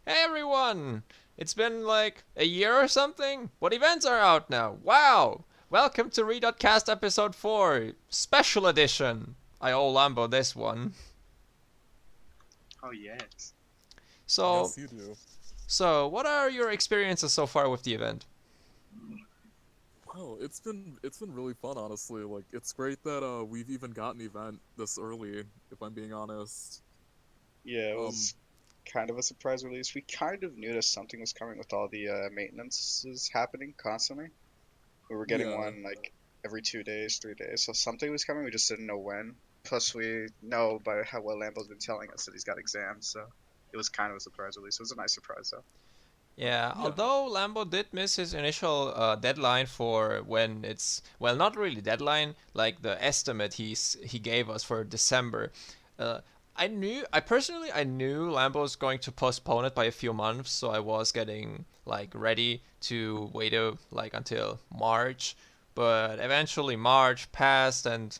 Hey everyone! It's been like a year or something? What events are out now? Wow! Welcome to DOTcast episode 4, special edition! I owe Lambo this one. Oh yes. So, Yes, you do. what are your experiences so far with the event? Well, it's been really fun, honestly. Like, it's great that we've even got an event this early, if I'm being honest. Yeah, it Um, was kind of a surprise release. We kind of knew that something was coming with all the maintenances happening constantly. We were getting yeah, one like every 2 days, 3 days. So something was coming. We just didn't know when. Plus, we know by how well Lambo's been telling us that he's got exams. So it was kind of a surprise release. It was a nice surprise though. Yeah, yeah, although Lambo did miss his initial deadline for when it's well, not really deadline, like the estimate he gave us for December. Uh, I knew Lambo was going to postpone it by a few months, so I was getting like ready to wait like until March. But eventually March passed, and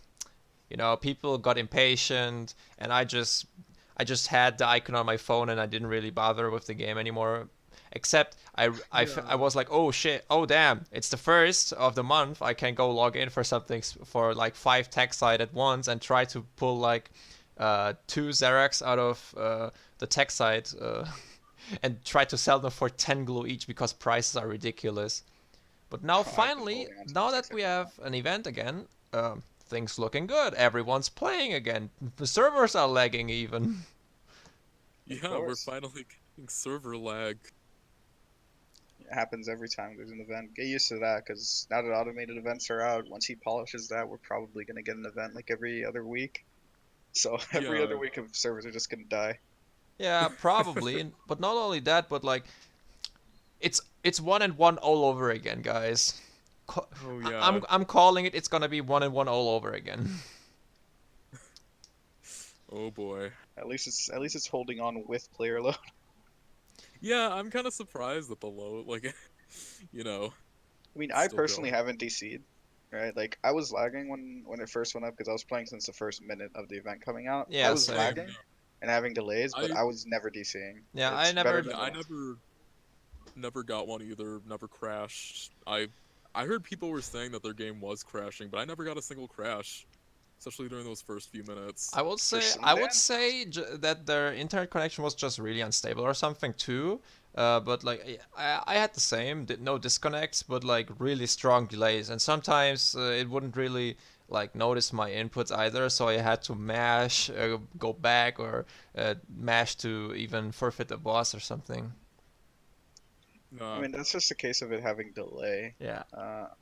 people got impatient, and I just had the icon on my phone and I didn't really bother with the game anymore. Except I yeah, was like, oh shit, oh damn, it's the first of the month. I can go log in for something for like 5 tech site at once and try to pull like 2 Xerax out of the tech site and try to sell them for 10 glue each because prices are ridiculous. But now I've been finally, holding on to my now that tech we second now. have an event again, things looking good. Everyone's playing again. The servers are lagging even. Of yeah. We're course, finally getting server lag. it happens every time there's an event. Get used to that, because now that automated events are out, once he polishes that, we're probably gonna get an event like every other week. So every other Yeah, week of servers are just gonna die. Yeah, probably. But not only that, but like it's 1-1 all over again, guys. oh I- yeah, I'm calling it. It's gonna be 1-1 all over again. oh boy. At least it's holding on with player load. Yeah, I'm kind of surprised at the low, like, you know, I mean, it's I still personally going. haven't DC'd, right? Like I was lagging when it first went up because I was playing since the first minute of the event coming out. I Yeah, was same. Same. lagging and having delays, but I I was never DCing. Yeah, I It's better never. than yeah, I never got one either. Never crashed. I heard people were saying that their game was crashing, but I never got a single crash, especially during those first few minutes. I would for say I would Sundan. say that their internet connection was just really unstable or something too. But like I had the same, no disconnects, but like really strong delays, and sometimes it wouldn't really like notice my inputs either, so I had to mash, go back, or mash to even forfeit the boss or something. I Uh, mean, that's just a case of it having delay. Yeah.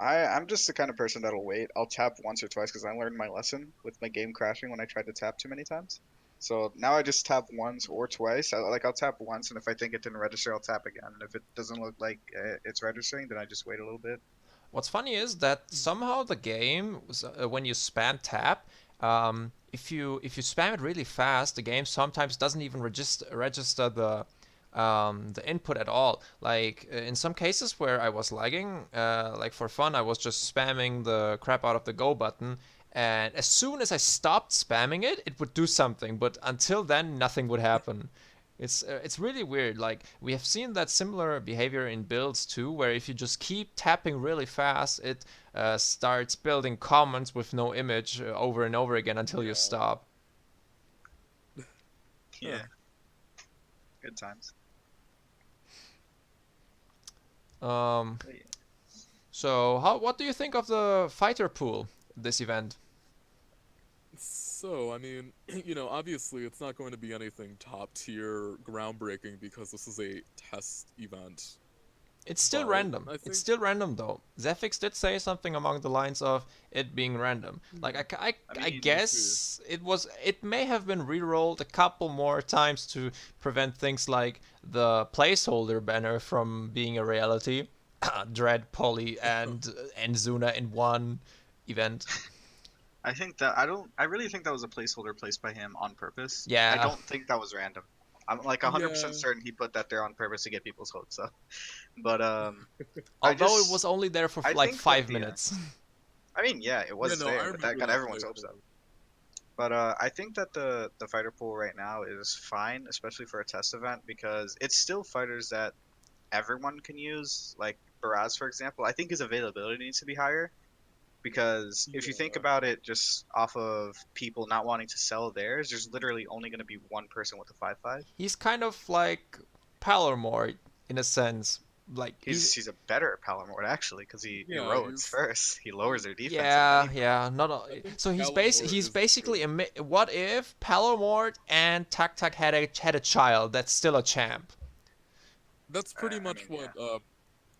I'm just the kind of person that'll wait. I'll tap once or twice because I learned my lesson with my game crashing when I tried to tap too many times. So now I just tap once or twice. I'll tap once, and if I think it didn't register, I'll tap again. And if it doesn't look like it's registering, then I just wait a little bit. What's funny is that somehow the game, when you spam tap, if you spam it really fast, the game sometimes doesn't even register the input at all. Like in some cases where I was lagging, like for fun, I was just spamming the crap out of the go button, and as soon as I stopped spamming it, it would do something. But until then, nothing would happen. It's really weird. Like we have seen that similar behavior in builds too, where if you just keep tapping really fast, it starts building comments with no image over and over again until you Yeah, stop. huh. yeah, good times. Um, But yeah. so what do you think of the fighter pool this event? So, I mean, obviously it's not going to be anything top tier, groundbreaking because this is a test event. It's still But random. I It's think, still random though. Zephyx did say something along the lines of it being random. Like hmm, I I mean, I see. guess it may have been re-rolled a couple more times to prevent things like the placeholder banner from being a reality. Dread, Polly, and Zuna in one event. I think that I don't. I really think that was a placeholder placed by him on purpose. I Yeah, don't think that was random. I'm like 100% Yeah, certain he put that there on purpose to get people's hopes up. But I although it was just only there for I like think that five the minutes. I mean, yeah, it yeah, was no, I there, but that remember got that everyone's hopes up. placeholder. But I think that the fighter pool right now is fine, especially for a test event, because it's still fighters that everyone can use. Like Baraz, for example, I think his availability needs to be higher because if you think Yeah. about it, just off of people not wanting to sell theirs, there's literally only going to be one person with a 5.5. He's kind of like Palermo in a sense. Like He's a better Palamort actually because he Yeah, erodes he's. first. He lowers their defense in many yeah, ways. yeah, not I think so Gallimore he's is the basically good. what if Palamort and Tak Tak had a child that's still a champ? That's pretty I much mean, what yeah.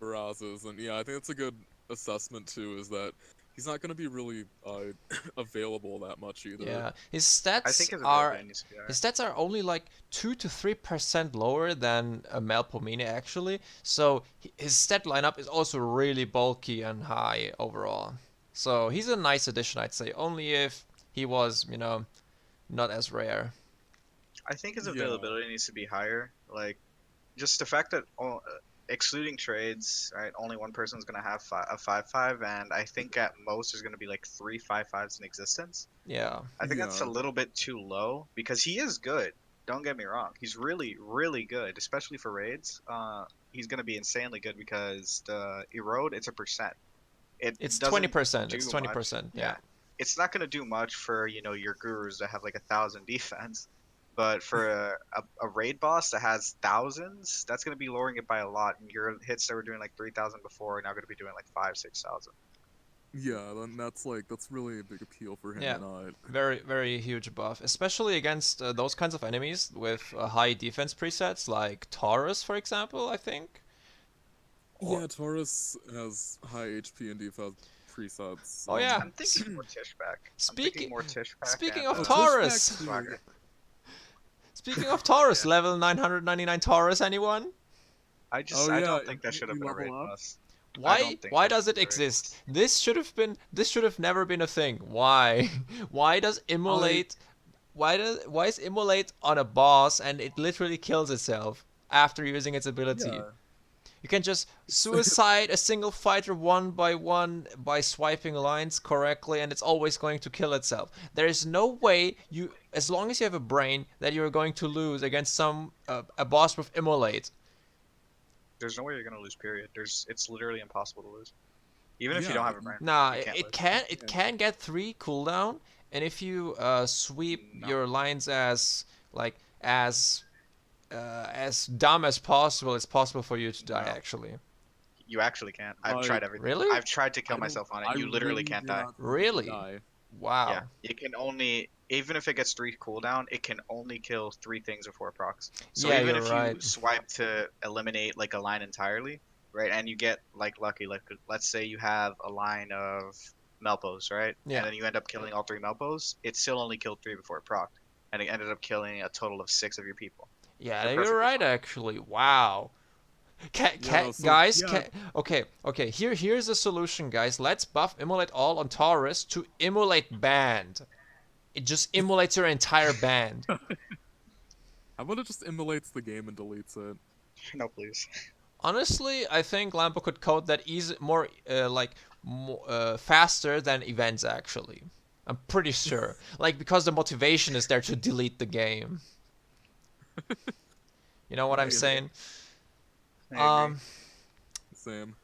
Faraz is, and yeah, I think that's a good assessment too. Is that he's not going to be really available that much either. Yeah, I think his availability needs to be his higher. stats are only like 2 to 3% lower than Melpomene actually. So his stat lineup is also really bulky and high overall. So he's a nice addition, I'd say. Only if he was, not as rare. I think his Yeah, availability needs to be higher. Like just the fact that excluding trades, right, only one person's gonna have a 5.5, and I think at most there's gonna be like three 5.5s in existence. Yeah. I think that's a yeah, little bit too low because he is good. Don't get me wrong. He's really, really good, especially for raids. He's gonna be insanely good because the erode it's a percent. It It's doesn't 20%. It's do much. 20%. Yeah. Yeah, it's not gonna do much for your gurus that have like 1,000 defense, but for a raid boss that has thousands, that's gonna be lowering it by a lot. And your hits that were doing like 3,000 before are now gonna be doing like 5-6,000. yeah. Then that's really a big appeal for him, Yeah. and Very, very huge buff, especially against those kinds of enemies with high defense presets, like Taurus, for example, I think. Or yeah, Taurus has high HP and defense presets. oh yeah, I'm thinking more Tishback. I'm thinking speaking more Tishback speaking and of Oh, Tishback Taurus, too. Swagger. speaking of Taurus, Yeah. level 999 Taurus, anyone? Oh I yeah, don't think that should have immediately been a raid level up. boss. I Why don't think why that should does have it been a raid exist? boss. This should have never been a thing. Why? Why does I immolate why is immolate on a boss and it literally kills itself after using its ability? yeah. You can just It's suicide a single fighter one by one by swiping lines correctly, and it's always going to kill itself. There is no way as long as you have a brain, that you're going to lose against a boss with immolate. There's no way you're gonna lose. Period. It's literally impossible to lose. Even if you yeah, don't have a brain, Nah, you can't lose. it yeah. can get 3 cooldown, and if you sweep No, your lines as like as dumb as possible, it's possible for you to die no, actually. you actually can't. I've I tried everything. Really? I've tried to kill I don't. myself on it. I You literally really can't do die. not think you can Really? die. Yeah, Wow. it can only even if it gets 3 cooldown, it can only kill 3 things before procs. So Yeah, even you're if you right. swipe to eliminate like a line entirely, right, and you get like lucky, like let's say you have a line of Melpos, right, Yeah. and then you end up killing all 3 Melpos, it still only killed 3 before it proc, and it ended up killing a total of 6 of your people. Yeah, You're you're perfectly right fine. actually. Wow. Yeah, no. So Guys, yeah, okay. Here's a solution, guys. Let's buff immolate all on Taurus to immolate band. It just immolates your entire band. how about it just immolates the game and deletes it? No, please. Honestly, I think Lambo could code that faster than events actually. I'm pretty sure. Like because the motivation is there to delete the game. You know what I'm I saying? I agree. Um, same.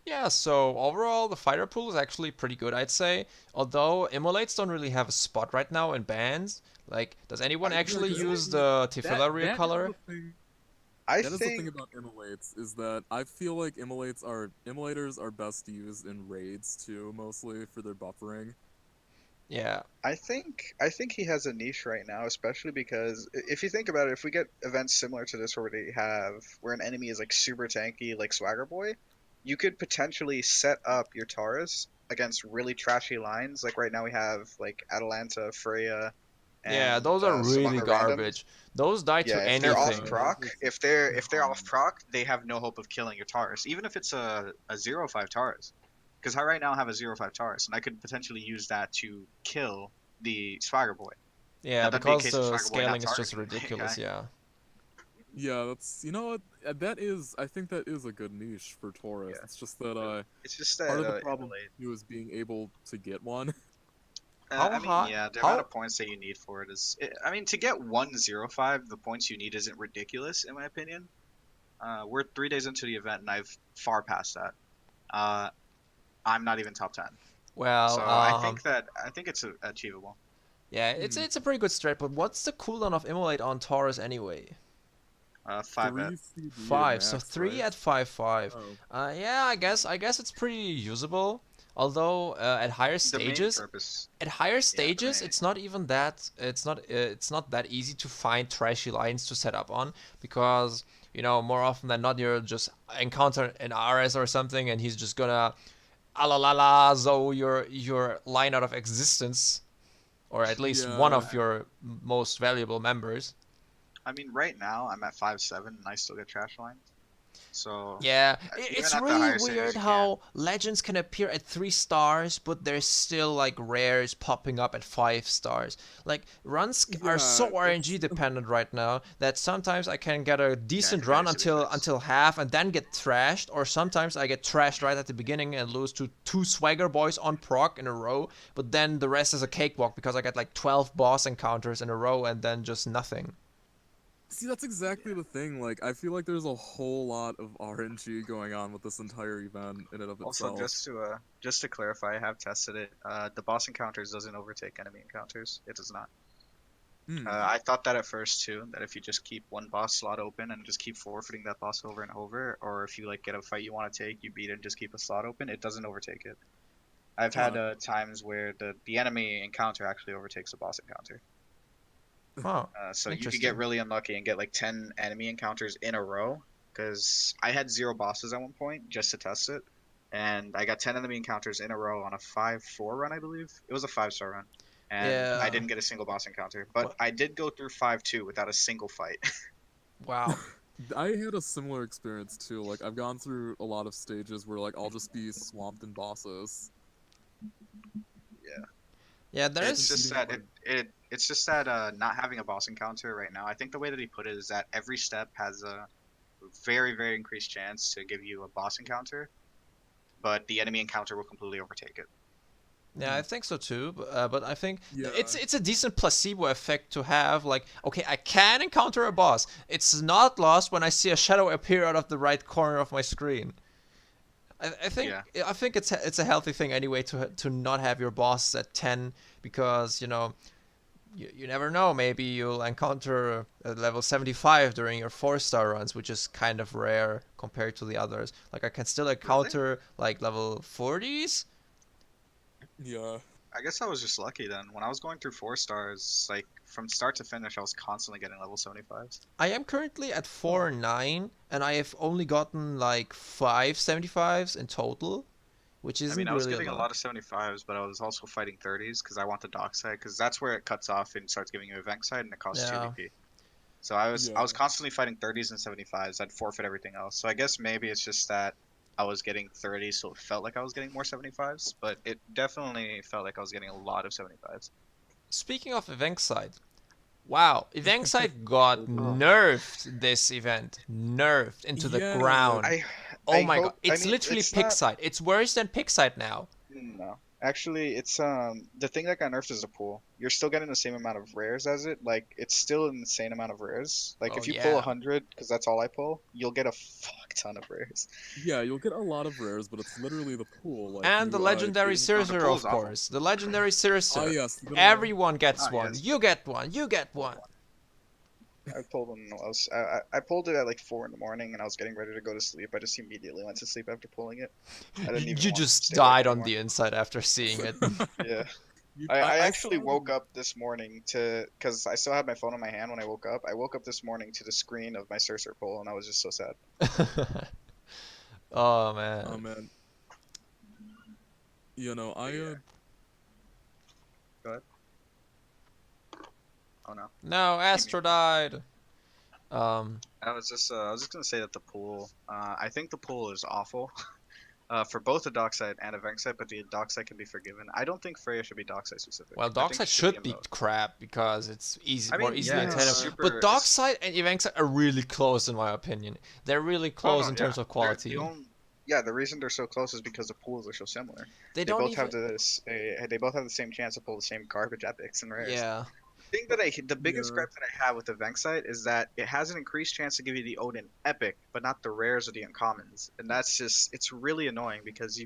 Yeah, so overall, the fighter pool is actually pretty good, I'd say. Although immolates don't really have a spot right now in bans. Like, does anyone Yeah, actually because use the that Tifila that is recolor? the thing. I That is the thing think about immolates is that I feel like immolators are best used in raids too, mostly for their buffering. Yeah, I think he has a niche right now, especially because if you think about it, if we get events similar to this where they have where an enemy is like super tanky, like Swagger Boy, you could potentially set up your Taurus against really trashy lines. Like right now we have like Atalanta, Freya, yeah, and those are some really other randoms. garbage. Those die to Yeah, if they're off anything. Yeah, proc, if they're off um, proc, they have no hope of killing your Taurus, even if it's a 0-5 Taurus. Because I right now have a 0-5 Taurus, and I could potentially use that to kill the Swagger Boy. Yeah, Now that'd be a because case of the Swagger Boy not scaling is just targeting the main ridiculous, guy. yeah. yeah, that's what that is. I think that is a good niche for Taurus. Yeah, It's just that it's just part that of the problem immolate. too is being able to get one. How I mean, high? yeah, the amount How? of points that you need for it is. I mean, to get 105, the points you need isn't ridiculous, in my opinion. We're 3 days into the event, and I've far passed that. Uh, I'm not even top 10. Well, So I think it's achievable. yeah, it's a pretty good strat. But what's the cooldown of Immolate on Taurus anyway? 5 at 3 CD at 5. So max, 3 right? at 5-5. Oh. Yeah, I guess it's pretty usable. Although at higher the main stages, purpose. it's main. not even that it's not that easy to find trashy lines to set up on, because more often than not you're just encounter an RS or something and he's just gonna alalala so your line out of existence, or at least one Yeah. of your most valuable members. I mean, right now I'm at 5-7, and I still get trash lines. So Yeah, even it's at the really higher stages, weird you can't. how legends can appear at 3 stars, but there's still like rares popping up at 5 stars. Like runs are so Yeah, RNG dependent right now that sometimes I can get a decent can run actually be until fixed. half and then get trashed, or sometimes I get trashed right at the beginning and lose to 2 swagger boys on proc in a row, but then the rest is a cakewalk because I get like 12 boss encounters in a row and then just nothing. See, that's exactly the thing. Like, I feel like there's a whole lot of RNG going on with this entire event in and of Also, itself. just to clarify, I have tested it. The boss encounters doesn't overtake enemy encounters. It does not. I thought that at first too. That if you just keep one boss slot open and just keep forfeiting that boss over and over, or if you like get a fight you want to take, you beat it and just keep a slot open, it doesn't overtake it. I've had times where the enemy encounter actually overtakes the boss encounter. Huh. So you could Interesting. get really unlucky and get like 10 enemy encounters in a row. Because I had 0 bosses at one point just to test it, and I got 10 enemy encounters in a row on a 5-4 run, I believe. It was a 5-star run, and Yeah. I didn't get a single boss encounter. But What? I did go through 5-2 without a single fight. Wow. I had a similar experience too. Like, I've gone through a lot of stages where like I'll just be swamped in bosses. Yeah, there It's is. just that it's just that not having a boss encounter right now. I think the way that he put it is that every step has a very, very increased chance to give you a boss encounter, but the enemy encounter will completely overtake it. Yeah, I think so too. But I think Yeah. it's a decent placebo effect to have. Like, okay, I can encounter a boss. It's not lost when I see a shadow appear out of the right corner of my screen. I think Yeah. I think it's a healthy thing anyway to not have your boss at 10, because you never know. Maybe you'll encounter a level 75 during your 4-star runs, which is kind of rare compared to the others. Like I can still encounter like level 40s. Yeah. I guess I was just lucky then. When I was going through 4 stars, like from start to finish, I was constantly getting level 75s. I am currently at 4-9, and I have only gotten like 5 75s in total, which I isn't mean, I was really getting a a lot. lot of 75s, but I was also fighting 30s because I want the dock side, because that's where it cuts off and starts giving you event side, and it costs 2 Yeah. VP. So I was Yeah. constantly fighting 30s and 75s. I'd forfeit everything else. So I guess maybe it's just that I was getting 30s, so it felt like I was getting more 75s, but it definitely felt like I was getting a lot of 75s. Speaking of Evenkside, wow, Evenkside got nerfed this event. Nerfed into the Yeah. ground. I Oh I my god, hope. I it's mean, literally it's not. Pixide. It's worse than Pixide now. No, actually, it's the thing that got nerfed is the pool. You're still getting the same amount of rares as it. Like it's still an insane amount of rares. Like Oh if you pull yeah. 100, because that's all I pull, you'll get a fuck ton of rares. Yeah, you'll get a lot of rares, but it's literally the pool. Like, And the legendary gain- Circer, pool of is awful. course. The legendary Circer. Ah, yes. you gotta- Everyone gets Ah, one. yes. You get one. You get one. I pulled them. I pulled it at like 4 in the morning, and I was getting ready to go to sleep. I just immediately went to sleep after pulling it. I didn't even You want to just stay awake died on anymore. the inside after seeing it. Yeah. You- I actually saw- woke up this morning because I still had my phone in my hand when I woke up. I woke up this morning to the screen of my Cercer pull, and I was just so sad. Oh man. Oh man. You know, Yeah. Go ahead. Oh no. No, Astro died. I was just gonna say that the pool. I think the pool is awful. For both the dockside and Evenkside, but the dockside can be forgiven. I don't think Freya should be dockside specific. Well, I think Dockside she should in be both. crap because it's easy, I more mean, easily yeah, it's attainable. super- But it's- Dockside and Evenkside are really close in my opinion. They're really close in terms of quality. Yeah, the reason they're so close is because the pools are so similar. They They don't both even. have they both have the same chance to pull the same garbage epics and rares. Yeah. The biggest Yeah. gripe that I have with the Veng site is that it has an increased chance to give you the Odin epic, but not the rares or the uncommons, and it's really annoying because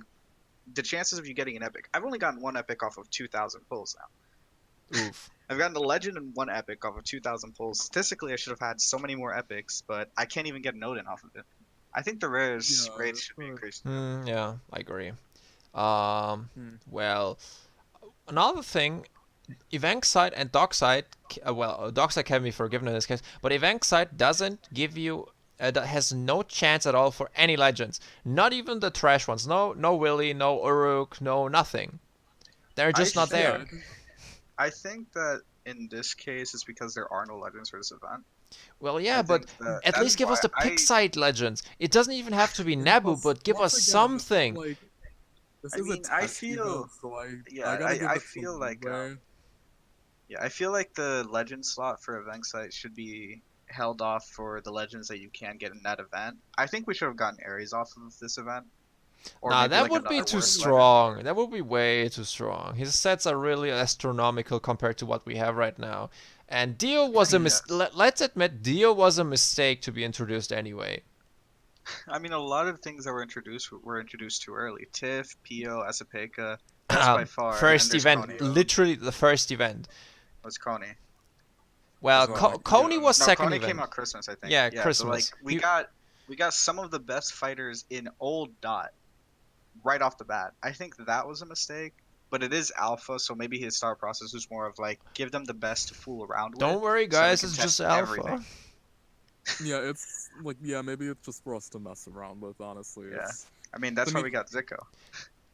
the chances of you getting an epic. I've only gotten one epic off of 2,000 pulls now. Oof. I've gotten a legend and one epic off of 2,000 pulls. Statistically, I should have had so many more epics, but I can't even get an Odin off of it. I think the rares Yeah. rates should be But, increased. Yeah, I agree. Um, well, another thing, Evankside and Dockside, well, Dockside can be forgiven in this case, but Evankside doesn't give you, that has no chance at all for any legends. Not even the trash ones. No Willy, no Uruk, no nothing. They're I just not yeah. there. I think that in this case, it's because there are no legends for this event. Well, yeah, I but think that at that least is give why us the I Pixide legends. It doesn't even have to be And Nabu, plus, but give us once again, this is something. like this I is a mean, I test feel event, so yeah, I gotta give I it feel some like leeway. yeah, I feel like the legend slot for event site should be held off for the legends that you can get in that event. I think we should have gotten Ares off of this event, or Nah, maybe that like would be another too worse legend. strong. That would be way too strong. His sets are really astronomical compared to what we have right now. And Dio was a Yes. let's admit, Dio was a mistake to be introduced anyway. I mean, a lot of things that were introduced too early. Tiff, Pio, Asapeka, best by far, and then First there's event, Coney. literally the first event. What's Coney Well, as well? Coney Yeah. was No, second Coney came event. out Christmas, I think. Yeah, Yeah, so like Christmas. He- we got some of the best fighters in old Dot right off the bat. I think that was a mistake, but it is alpha, so maybe his start process was more of like give them the best to fool around with. Don't worry, so we guys. can It's test just alpha. everything. Yeah, it's like maybe it's just for us to mess around with. Honestly, Yeah. it's, I mean, that's I why mean- we got Zico.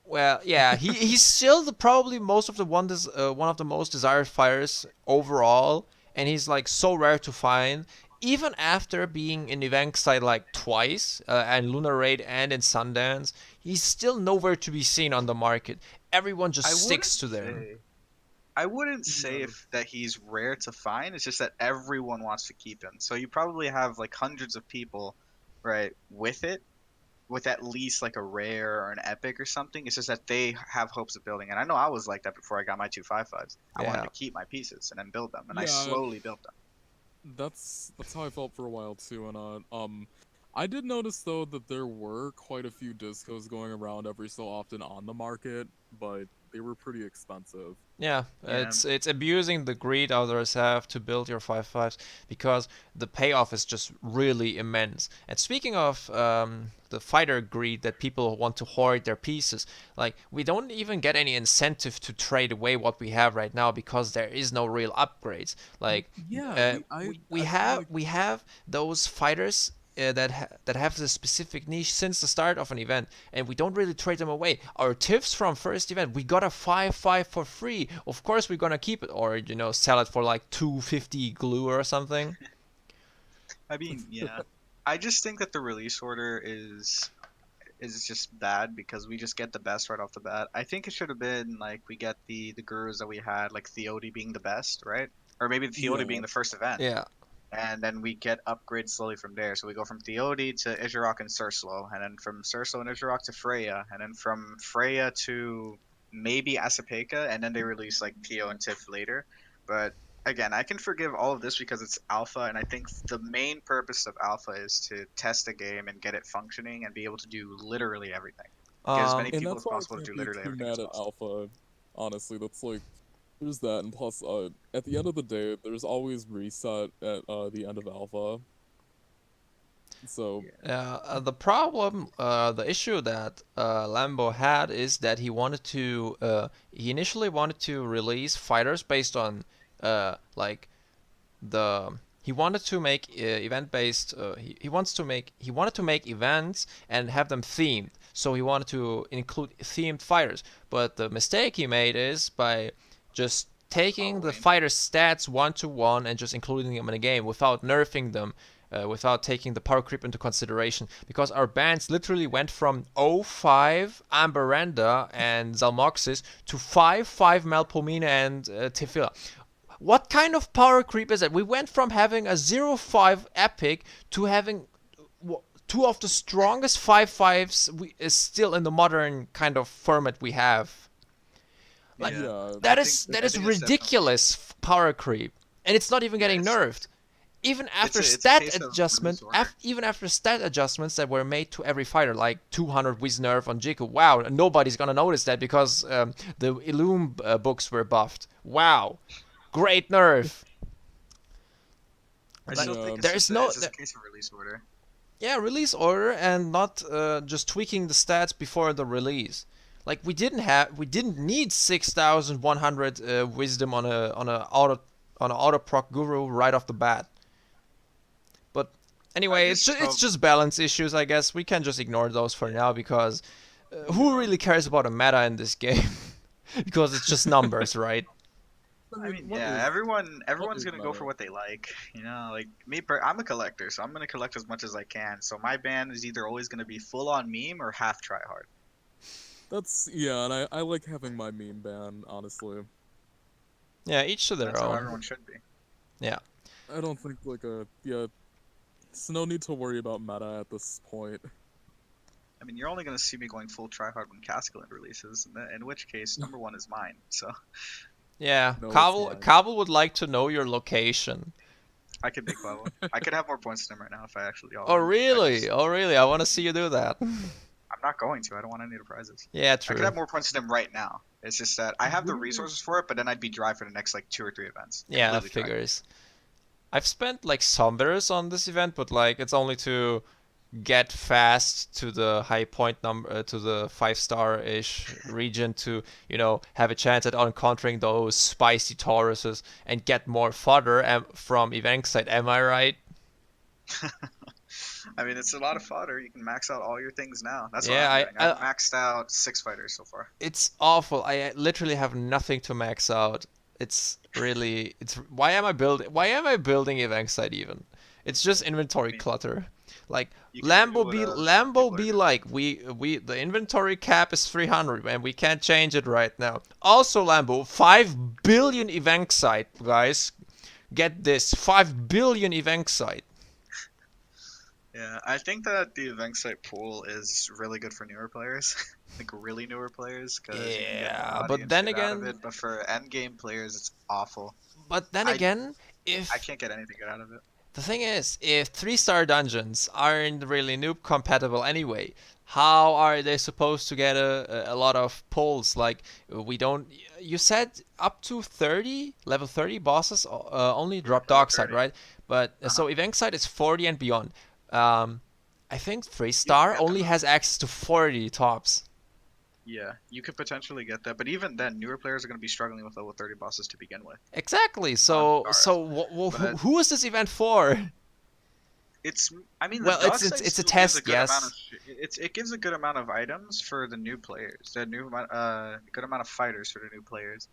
Well, yeah, he's still probably most of the one of the most desired fighters overall, and he's like so rare to find. Even after being in event side like twice, and Lunar Raid and in Sundance, he's still nowhere to be seen on the market. Everyone just sticks to them. I wouldn't say Yeah. if that he's rare to find. It's just that everyone wants to keep him. So you probably have like hundreds of people, right, with at least like a rare or an epic or something. It's just that they have hopes of building. And I know I was like that before I got my 255s. I wanted Yeah. to keep my pieces and then build them, and I Yeah. slowly built them. that's how I felt for a while too. And I did notice though that there were quite a few discos going around every so often on the market, but they were pretty expensive. Yeah, Yeah. it's abusing the greed others have to build your 5.5s because the payoff is just really immense. And speaking of the fighter greed that people want to hoard their pieces, like we don't even get any incentive to trade away what we have right now because there is no real upgrades. Like Yeah, we have those fighters that have this specific niche since the start of an event, and we don't really trade them away. Our tips from first event, we got a 5.5 for free. Of course, we're gonna keep it, or sell it for like 250 glue or something. I mean, yeah. I just think that the release order is just bad because we just get the best right off the bat. I think it should have been like we get the gurus that we had, like Theody being the best, right? Or maybe Theody Yeah. being the first event. Yeah, And then we get upgrades slowly from there. So we go from Theody to Isharok and Surslow, and then from Surslow and Isharok to Freya, and then from Freya to maybe Asapeka, and then they release like Pio and Tiff later. But again, I can forgive all of this because it's alpha, and I think the main purpose of alpha is to test a game and get it functioning and be able to do literally everything. Get as many and people that's as why I possible to can't do be literally too everything mad as at possible. Alpha. Honestly, that's like there's that, and plus, at the end of the day, there's always reset at the end of Alpha. So the problem, the issue that Lambo had is that he initially wanted to release fighters based on like he wanted to make event based. He wanted to make events and have them themed. So he wanted to include themed fighters. But the mistake he made is by just taking the Halloween. fighters' stats 1-to-1 and just including them in a game without nerfing them. Without taking the power creep into consideration, because our bands literally went from 0-5 Amberanda and Zalmoxis to 5-5 Melpomene and Tefilla. What kind of power creep is that? We went from having a 0-5 epic to having two of the strongest 5/5s is still in the modern kind of format we have. Like Yeah. that I is think- I think it's ridiculous power creep, and it's not even getting it's- nerfed. Even after it's a stat case of adjustment, release order. even after stat adjustments that were made to every fighter, like 200 whiz nerf on Jiku. Wow, nobody's gonna notice that because the Illum books were buffed. Wow, great nerf. I Like, still think there is no it's just a case of release order. yeah, release order and not just tweaking the stats before the release. Like we didn't need 6,100 wisdom on a auto proc guru right off the bat. But anyway, guess it's just balance issues, I guess. We can just ignore those for now because who really cares about a meta in this game? Because it's just numbers, right? I mean, what yeah, is- everyone's is gonna go meta? for what they like. You know, like me, I'm a collector, so I'm gonna collect as much as I can. So my ban is either always gonna be full on meme or half try hard. That's yeah, and I like having my meme ban, honestly. Yeah, each to their That's how own. everyone should be. I don't think yeah, it's no need to worry about meta at this point. I mean, you're only gonna see me going full try hard when Castellan releases, in which case number one is mine. So Yeah, No, it's Kabul fine. Kabul would like to know your location. I could make level. I could have more points than him right now if I actually. Oh really? Oh really? I want to see you do that. I'm not going to. I don't want any of the prizes. Yeah, I true. could have more points than him right now. It's just that I have the resources for it, but then I'd be dry for the next like 2 or 3 events. Yeah, that Completely dry. figures. I've spent like some bears on this event, but like it's only to get fast to the high point number, to the 5-star-ish region to, have a chance at encountering those spicy Tauruses and get more fodder from event site. Am I right? I mean, it's a lot of fodder. You can max out all your things now. That's Yeah, what I'm doing. I've maxed out 6 fighters so far. It's awful. I literally have nothing to max out. It's why am I building event site even? It's just inventory clutter. Like You can do Lambo what, be people Lambo are be doing. like we the inventory cap is 300 and we can't change it right now. Also Lambo 5 billion event site, guys. Get this, 5 billion event site. Yeah, I think that the event site pool is really good for newer players, like really newer players. Cause you can get Yeah, modding but and then shit out of again- it, but for end game players, it's awful. But then I- again, if I can't get anything good out of it. the thing is, if 3-star dungeons aren't really noob compatible anyway, how are they supposed to get a lot of pulls? Like, we don't. You said up to 30, level 30 bosses only drop level dog side, 30. right? But so event side is 40 and beyond. I think 3-star get only them. has access to 40 tops. Yeah, you could potentially get that, but even then, newer players are going to be struggling with level 30 bosses to begin with. Exactly. So But- who is this event for? I mean, Well, the it's- dog site it's a still gives test, good yes. amount it gives a good amount of items for the new players. The good amount of fighters for the new players.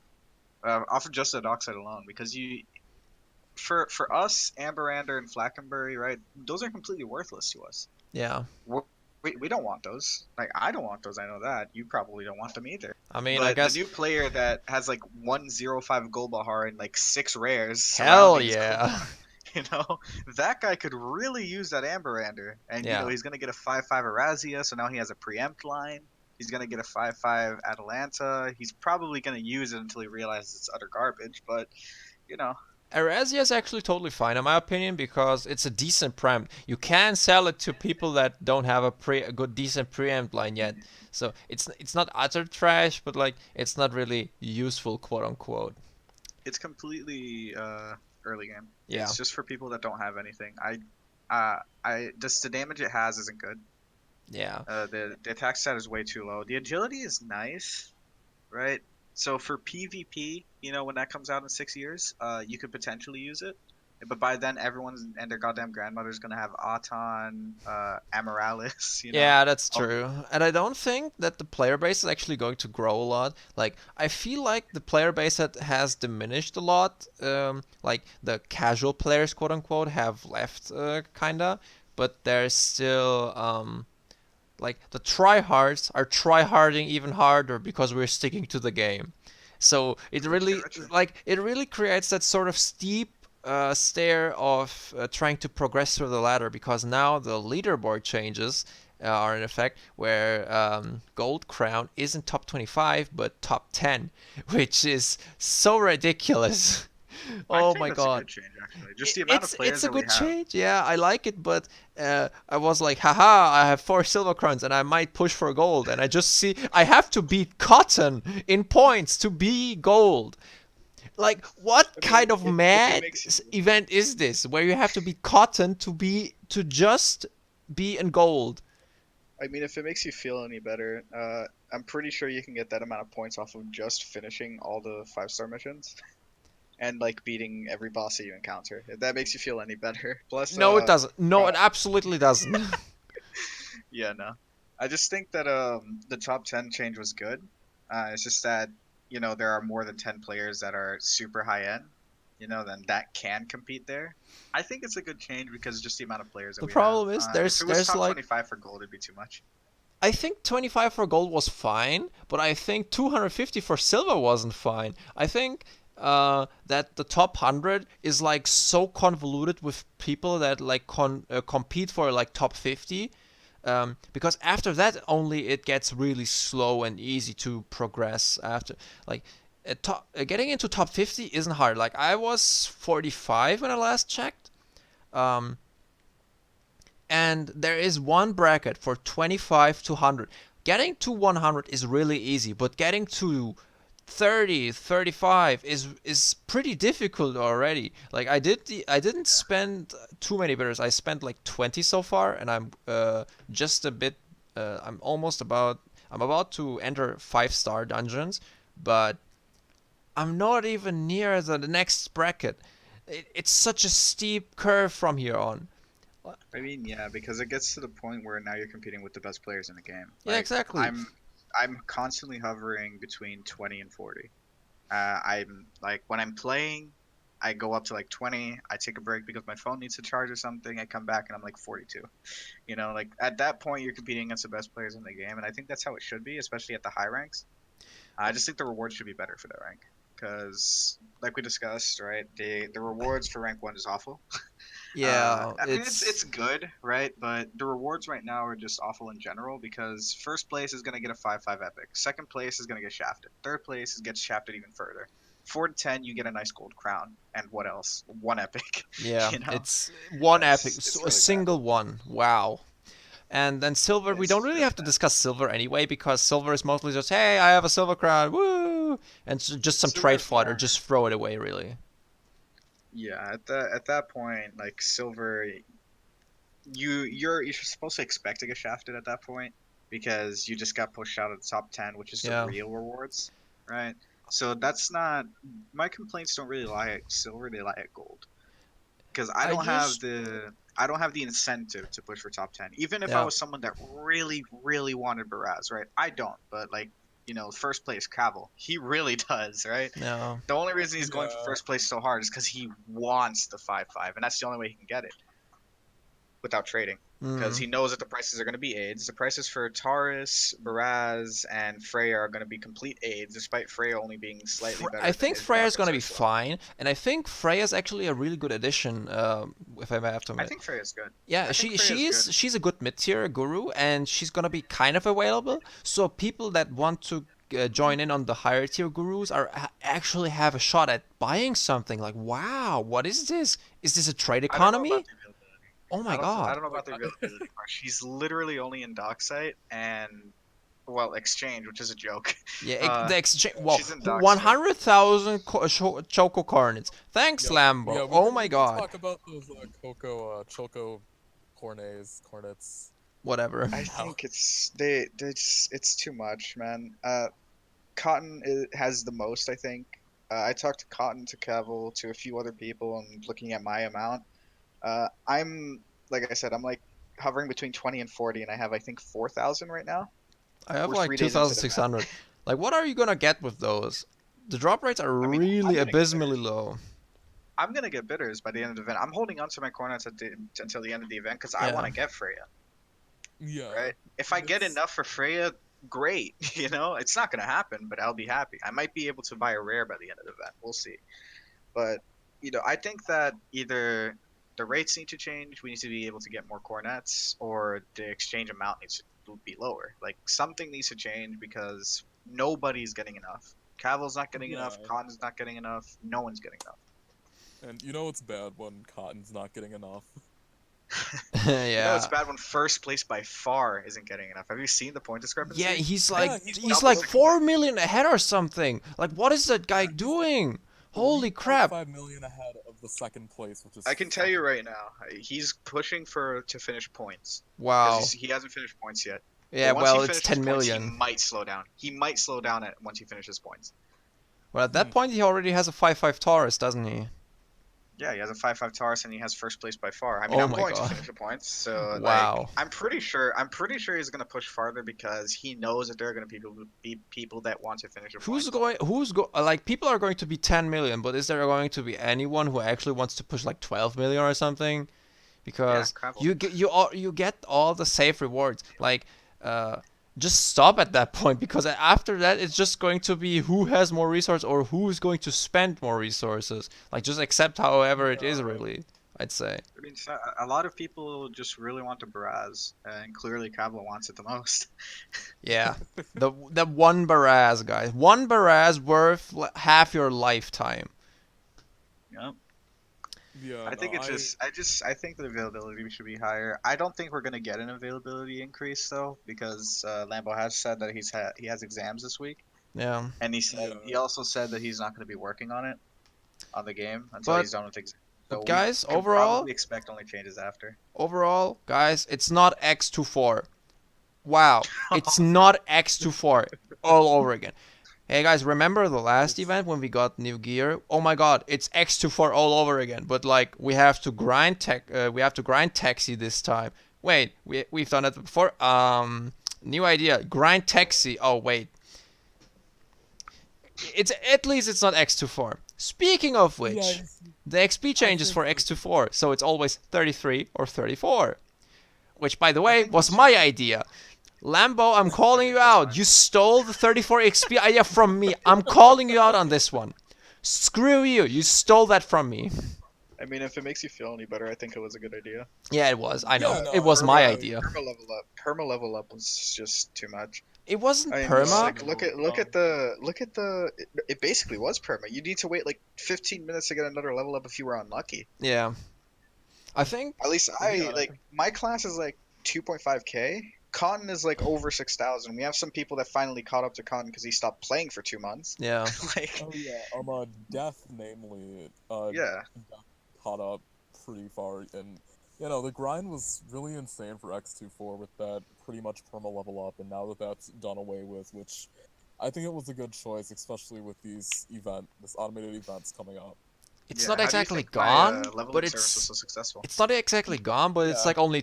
Off of just the dog site alone, because for us, Amberander and Flackenbury, right? Those are completely worthless to us. Yeah. We don't want those. Like, I don't want those. I know that. You probably don't want them either. I mean, But I guess. the new player that has like 105 gold bahar and like 6 rares. Hell surrounding his yeah. cooldown, You know, that guy could really use that Amberander, and Yeah. he's gonna get a 5/5 Erazia, so now he has a preempt line. He's gonna get a 5/5 Atalanta. He's probably gonna use it until he realizes it's utter garbage, but you know, Erazia is actually totally fine in my opinion because it's a decent preempt. You can sell it to people that don't have a good decent preempt line yet. So it's not utter trash, but like it's not really useful, quote unquote. it's completely early game. Yeah. It's just for people that don't have anything. Just the damage it has isn't good. Yeah. The attack stat is way too low. The agility is nice, right? So for PvP, when that comes out in 6 years, you could potentially use it. But by then, everyone and their goddamn grandmother's gonna have Auton, Amaryllis. Yeah, that's true. And I don't think that the player base is actually going to grow a lot. Like, I feel like the player base has diminished a lot. Like, the casual players, quote unquote, have left, kinda. But there's still, like, the tryhards are tryharding even harder because we're sticking to the game. So it really, true. it really creates that sort of steep stair of trying to progress through the ladder, because now the leaderboard changes are in effect, where Gold Crown isn't top 25 but top 10, which is so ridiculous. I Oh think my that's a god. good change, actually. Just the amount of It's players a that we good have. change. Yeah, I like it, but I was like, haha, I have 4 silver crowns and I might push for gold, and I just see I have to beat Cotton in points to be gold. Like, what I kind mean, of if it mad makes you, event is this where you have to beat Cotton to just be in gold? I mean, if it makes you feel any better, I'm pretty sure you can get that amount of points off of just finishing all the 5-star missions and like beating every boss that you encounter. If that makes you feel any better. Plus, No, it doesn't. No, uh, it absolutely doesn't. yeah, no. I just think that the top 10 change was good. It's just that, there are more than 10 players that are super high end, then that can compete there. I think it's a good change because just the amount of players that The we have. problem is If it was there's top like 25 for gold, it'd be too much. I think 25 for gold was fine, but I think 250 for silver wasn't fine. I think that the top 100 is like so convoluted with people that like compete for like top 50. Because after that only it gets really slow and easy to progress after like getting into top 50 isn't hard. Like I was 45 when I last checked. Um, and there is one bracket for 25 to 100. Getting to 100 is really easy, but getting to 30, 35 is pretty difficult already. Like I didn't spend too many bidders. I spent like 20 so far, and I'm just a bit I'm about to enter 5-star dungeons, but I'm not even near the next bracket. It's such a steep curve from here on. I mean, yeah, because it gets to the point where now you're competing with the best players in the game. Yeah, Like exactly. I'm constantly hovering between 20 and 40. I'm like when I'm playing, I go up to like 20. I take a break because my phone needs to charge or something. I come back and I'm like 42. Like at that point you're competing against the best players in the game, and I think that's how it should be, especially at the high ranks. I just think the rewards should be better for that rank because, like we discussed, right, the rewards for rank one is awful. Yeah, I mean, it's it's it's good, right? But the rewards right now are just awful in general because first place is gonna get a 5-5 epic, second place is gonna get shafted, third place gets shafted even further. 4 to 10, you get a nice gold crown, and what else? One epic. yeah, you know, it's one epic, it's a really bad. single one. Wow. And then silver, we don't It's really really have to bad. discuss silver anyway, because silver is mostly just, hey, I have a silver crown, woo, and just some Silver trade is fodder, more. just throw it away, really. Yeah, at that point, like silver, you're supposed to expect to get shafted at that point because you just got pushed out of the top 10, which is the Yeah. real rewards, right? So that's not my complaints don't really lie at silver, they lie at gold. Because I just, I don't have the incentive to push for top 10. Even if I yeah, was someone that really, really wanted Baraz, right? I don't, but like, first place Cavill, he really does, right? yeah. The only reason he's going for Yeah. first place so hard is because he wants the 5-5, and that's the only way he can get it without trading. Because Mm. he knows that the prices are going to be aids. The prices for Taurus, Baraz, and Freya are going to be complete aids, despite Freya only being slightly I better than think his god Freya's race gonna be herself. fine, and I think Freya's actually a really good addition, if I may have to I admit. think Freya's good. Yeah, I think Freya's good. she's a good mid-tier guru, and she's gonna be kind of available. So people that want to join in on the higher tier gurus actually have a shot at buying something. Like, wow, what is this? Is this a trade I don't know about economy? the availability. Oh my I god. don't know Like, about the availability part. She's literally only in Docksite and well, Exchange, which is a joke. Yeah, Uh, the exchange. Well, she's in Docksite. 100,000 choco coordinates. Thanks, yeah, Lambo. yeah, we Oh can my we can god. talk about those Choco cornets Whatever. I now. think it's too much, man. Cotton has the most, I think. I talked to Cotton, to Cavill, to a few other people, and looking at my amount. I'm like I said, I'm like hovering between 20 and 40, and I have I think 4,000 right now. I have We're like 3 days into the event. 2,600. Like, what are you gonna get with those? The drop rates are I mean, really I'm gonna get abysmally bidders. low. I'm gonna get bidders by the end of the event. I'm holding on to my cornets until the end of the event because I want Yeah. to get Freya. Yeah, Right? If I get it's enough for Freya, great. It's not gonna happen, but I'll be happy. I might be able to buy a rare by the end of the event. We'll see. But I think that either the rates need to change, we need to be able to get more cornets, or the exchange amount needs to be lower. Like something needs to change because nobody's getting enough. Cavil's not getting Yeah. enough. Cotton's not getting enough. No one's getting enough. And you know it's bad when Cotton's not getting enough. It's Yeah. bad when first place by far isn't getting enough. Have you seen the point Yeah, discrepancy? he's Yeah, like he's he's double like six. 4 million ahead or something. Like what is that guy Yeah, he's doing? Holy 3.5 crap. million ahead of the second place, which is I can tell you fucking right now, he's pushing to finish points because Wow. he hasn't finished points yet. But Yeah, once he well, it's finishes 10 points, he million. might slow down. He might slow down once he finishes points. Well, at that point he already has a 5-5 Taurus, doesn't he? Yeah, he has a 5-5 Taurus and he has first place by far. I mean, Oh I'm my going to god. finish the points, so like Wow. I'm pretty sure he's gonna push farther because he knows that there are gonna be people that want to finish the Who's points. going like people are going to be 10 million, but is there going to be anyone who actually wants to push like 12 million or something? Yeah, Because Kravel. you get all the safe rewards. Like uh just stop at that point because after that it's just going to be who has more resources or who's going to spend more resources. Like just accept however it is really, I'd say. I mean, a lot of people just really want to Baraz, and clearly Kravel wants it the most. Yeah. The one Baraz, guys. One Baraz worth half your lifetime. Yep. yeah. I think No, I think the availability should be higher. I don't think we're gonna get an availability increase though, because Lambo has said that he has exams this week, Yeah. and yeah. he also said that he's not gonna be working on the game until But he's done with exams. but So we guys, can overall, probably expect only changes after. guys, it's not X24. Wow, it's not X24 all over again. Hey guys, remember the last It's event when we got new gear? Oh my god, it's X24 all over again. But like we have to we have to grind taxi this time. Wait, we've done it before. New idea, grind taxi. Oh wait, it's at least it's not X24. Speaking of yeah. which, the XP I changes think for X24, so it's always 33 or 34. Which, by the I way, think was that's my fine. idea. Lambo, I'm I calling think you that's out. fine. You stole the 34 XP idea from me. I'm calling you out on this one. Screw you. You stole that from me. I mean, if it makes you feel any better, I think it was a good idea. Yeah, it was. I know. Yeah, no, It was my idea. Perma level up was just too much. It wasn't I mean, perma. like look at the. It basically was perma. You need to wait like 15 minutes to get another level up if you were unlucky. Yeah. I think. At least Yeah, my class is like 2.5k. Cotton is like over 6,000. We have some people that finally caught up to Cotton because he stopped playing for 2 months. Yeah. Like, oh yeah. Death namely. yeah, Caught up pretty far, and the grind was really insane for X24 with that pretty much perma level up, and now that that's done away with, which I think it was a good choice, especially with this automated events coming up. It's yeah. not How do you exactly think my gone, leveling but service was so successful? it's not exactly gone, but it's Yeah. like only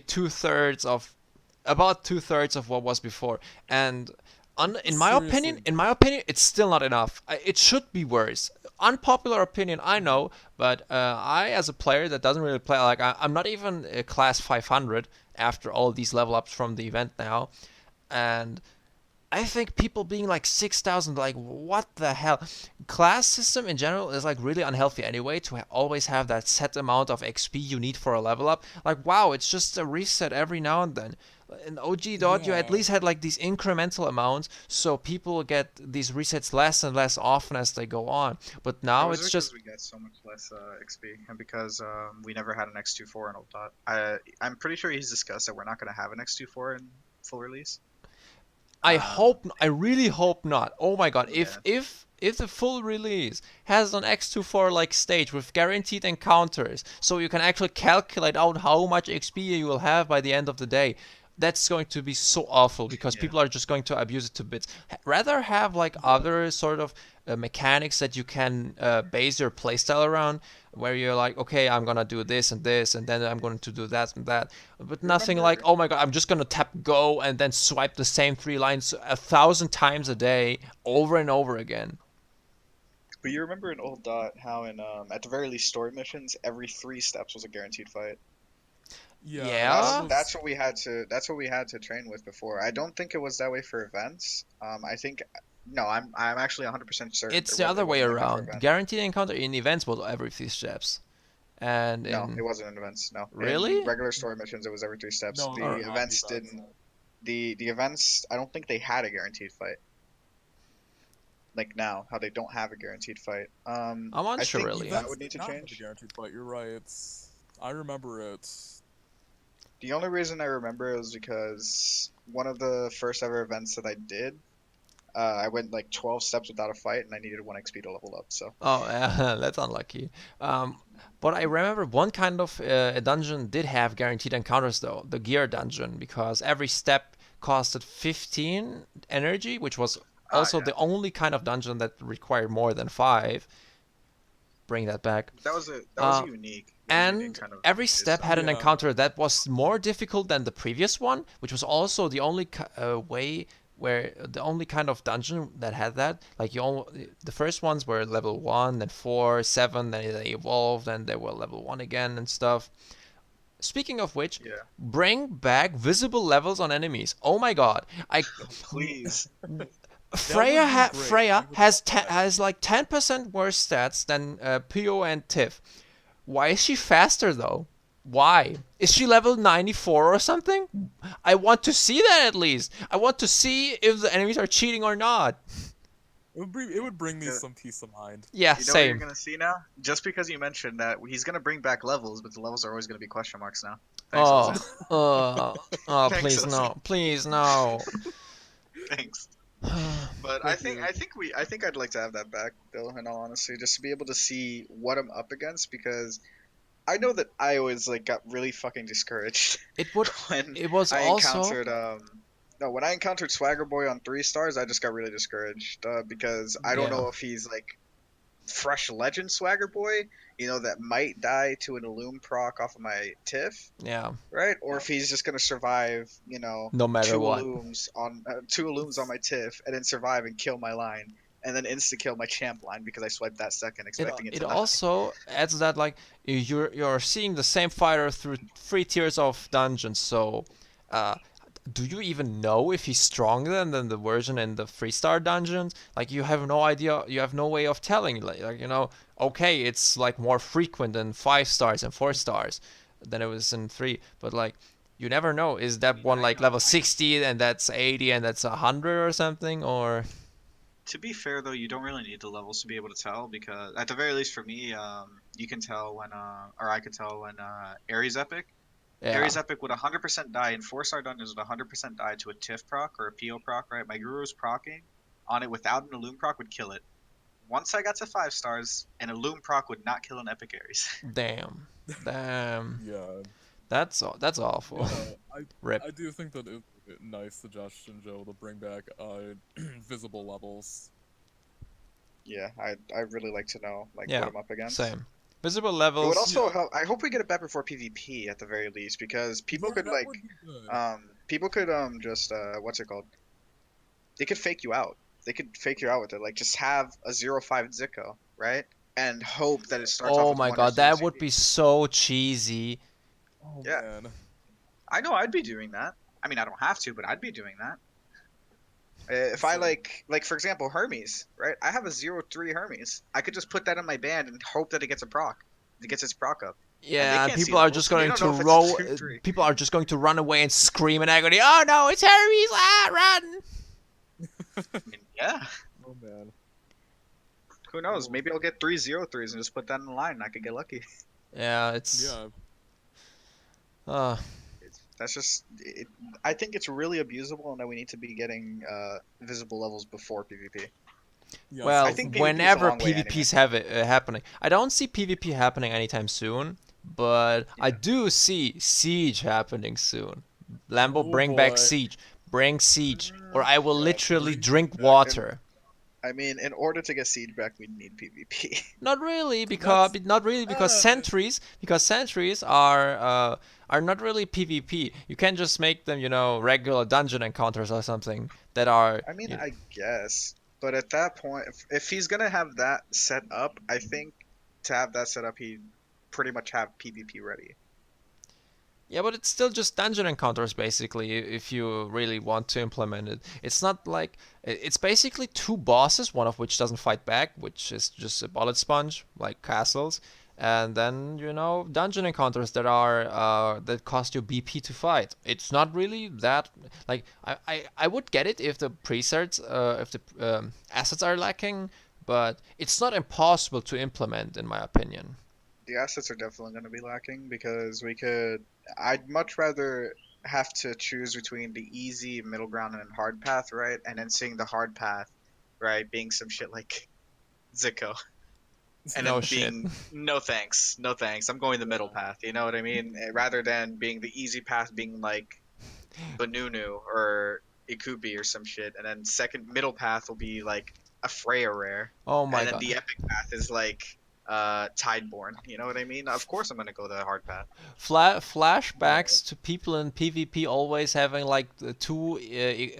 about 2/3 of what was before. And Seriously. in my opinion, it's still not enough. It should be worse. Unpopular opinion, I know, but I, as a player that doesn't really play, like I'm not even class 500 after all these level ups from the event now, and I think people being like 6,000, like what the hell? Class system in general is like really unhealthy anyway. To always have that set amount of XP you need for a level up. Like wow, it's just a reset every now and then. In OG dot, you at Yeah. least had like these incremental amounts, so people get these resets less and less often as they go on. But It now was it's because just we get so much less XP, and because we never had an X24 in Old Dot. I'm pretty sure he's discussed that we're not gonna have an X24 in full release. I really hope not. Oh my god, Yeah. if the full release has an X24 like stage with guaranteed encounters, so you can actually calculate out how much XP you will have by the end of the day, that's going to be so awful because Yeah. people are just going to abuse it to bits. Rather have like other sort of mechanics that you can base your playstyle around, where you're like, okay, I'm gonna do this and this, and then I'm going to do that and that, but nothing like, Remember, oh my god, I'm just gonna tap go and then swipe the same 3 lines 1,000 times a day over and over again. but you remember in Old Dot how in at the very least story missions, every 3 steps was a guaranteed fight. Yeah, that Yeah. was That's what we had to train with before. I don't think it was that way for events. I think No, I'm actually 100% certain It's the other it way wasn't a buffer around. event. Guaranteed encounter in events was every 3 steps, and No, it in wasn't in events. No, in really? regular story missions, it was every 3 steps. No, Or The not events events. didn't. The events, I don't think they had a guaranteed fight. Like now, how they don't have a guaranteed fight. I'm I unsure think really. that Events would need did to not have a change. guaranteed fight. You're right. I remember it. The only reason I remember it was because one of the first ever events that I did, I went like 12 steps without a fight, and I needed 1 XP to level up. So Oh, that's unlucky. Um, but I remember one kind of a dungeon did have guaranteed encounters though, the gear dungeon, because every step costed 15 energy, which was also yeah, the only kind of dungeon that required more than 5. Bring that back. that was Uh, unique. That was a unique and kind of every base step zone. had an Yeah. encounter that was more difficult than the previous one, which was also the only way where the only kind of dungeon that had that. Like the first ones were level 1, then 4, 7, then they evolved, and they were level 1 again and stuff. Speaking of which, Yeah, bring back visible levels on enemies. Oh my god, I please. That would be great. I Freya would has love that. has like 10% worse stats than Pio and Tiff. Why is she faster though? Why? Is she level 94 or something? I want to see that at least. I want to see if the enemies are cheating or not. It would bring me Uh, some peace of mind. Yeah, You know what you're same. gonna see now? Just because you mentioned that he's gonna bring back levels, but the levels are always gonna be question marks now. Thanks, Oh, Ozan. Thanks, please Ozan. no. Please no. Thanks. But Thank you. I think I'd like to have that back, though. In all honesty, just to be able to see what I'm up against, because I know that I always like got really fucking discouraged It would when it was I also encountered no, when I encountered Swagger Boy on 3 stars, I just got really discouraged because I don't yeah. know if he's like fresh legend Swagger Boy, that might die to an Illume proc off of my Tiff, Yeah. right? Or if he's just gonna survive, No matter two what. Illumes on my Tiff, and then survive and kill my line, and then insta kill my champ line because I swiped that second, It expecting it it to die. also adds that like you're seeing the same fighter through 3 tiers of dungeons. So, uh, do you even know if he's stronger than the version in the 3-star dungeons? Like you have no idea. You have no way of telling. Okay, it's like more frequent in 5 stars and 4 stars than it was in 3. But like you never know. Is I that mean, one I like know. level 60 and that's 80 and that's 100 or something? Or To be fair though, you don't really need the levels to be able to tell because at the very least for me, you can tell when or I could tell when Ares Epic. yeah. Ares Epic would 100% die in 4-star dungeons would 100% die to a Tiff proc or a PO proc, right? My Guru's procking on it without an Illume proc would kill it. Once I got to 5 stars, an Illume proc would not kill an Epic Ares. Damn. Damn. Yeah. That's awful. Yeah. I Rip. I do think that is a nice suggestion, Joe, to bring back visible levels. Yeah, I'd really like to know like what Yeah, I'm up against. same. Visible It would levels. also Yeah. help. I hope we get it back before PvP at the very least because people Yeah, could that like would be good. people could just what's it called? They could fake you out. They could fake you out with it. Like just have a 0.5 Zico, right? And hope that it starts off Oh with my 1 or god, 0 that would CP. be so cheesy. Oh Yeah, man. I know I'd be doing that. I mean, I don't have to, but I'd be doing that. If I So like for example, Hermes, right? I have a 0.3 Hermes. I could just put that in my band and hope that it gets a proc. It gets its proc up. And they Yeah, and can't see people are just levels. They going don't to know if it's a roll. 2-3. People are just going to run away and scream in agony. Oh no, it's Hermes! Ah, run! Yeah. oh man. Who knows? Oh, Maybe I'll get 3 0.3s and just put that in the line and I could get lucky. Yeah, it's. yeah. Uh, That's just I think it's really abusable and that we need to be getting visible levels before PvP. Yes, I well, think definitely. PvP is a whenever long way anyway. PvPs have it happening, I don't see PvP happening anytime soon, but I Yeah. do see Siege happening soon. Lambo, Oh bring back boy. Siege. Bring Siege, or Mm, I will Yeah, literally bring it drink back. and water. I mean, in order to get siege back, we'd need PvP. That's Not really because sentries are not really PvP. You can't just make them, regular dungeon encounters or something that are I mean, I guess, but at that point, if he's gonna have that set up, I think to have that set up, he pretty much have PvP ready. Yeah, but it's still just dungeon encounters basically if you really want to implement it. It's not like it's basically two bosses, one of which doesn't fight back, which is just a bullet sponge like castles, and then dungeon encounters that cost you BP to fight. It's not really that like I would get it if the presets if the assets are lacking, but it's not impossible to implement in my opinion. The assets are definitely going to be lacking because I'd much rather have to choose between the easy, middle ground, and hard path, right? And then seeing the hard path, right, being some shit like Zico. And No then shit. being, no thanks, no thanks. I'm going the middle path, you know what I mean? Rather than being the easy path being like Banunu or Ikubi or some shit. And then middle path will be like a Freya rare. Oh my And then god. the epic path is like Tideborn. You know what I mean? Of course I'm gonna go the hard path. Flashbacks to people in PvP always having like the two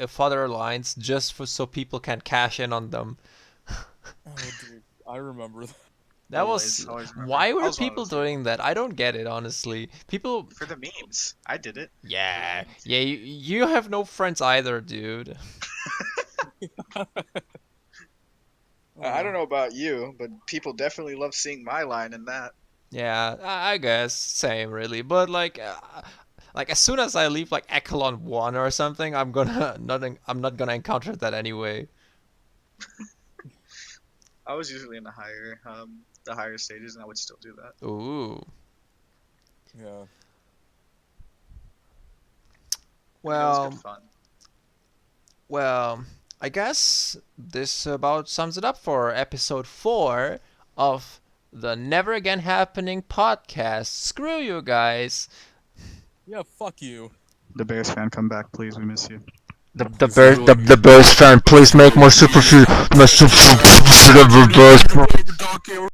fodder lines just for so people can cash in on them. Oh, dude, I remember that. That was Always remember. why I were was one of people those doing that? I don't get it honestly. People, for the memes. I did it. yeah, yeah. You have no friends either, dude. I don't know about you, but people definitely love seeing my line in that. Yeah, I guess same really. But like as soon as I leave like Echelon 1 or something, I'm not gonna encounter that anyway. I was usually in the higher stages, and I would still do that. Ooh. Yeah. And it was Well, good fun. well, I guess this about sums it up for episode 4 of the Never Again Happening podcast. Screw you guys. Yeah, fuck you. The Bears fan, come back, please. We miss you. The Bears fan, please make more super food.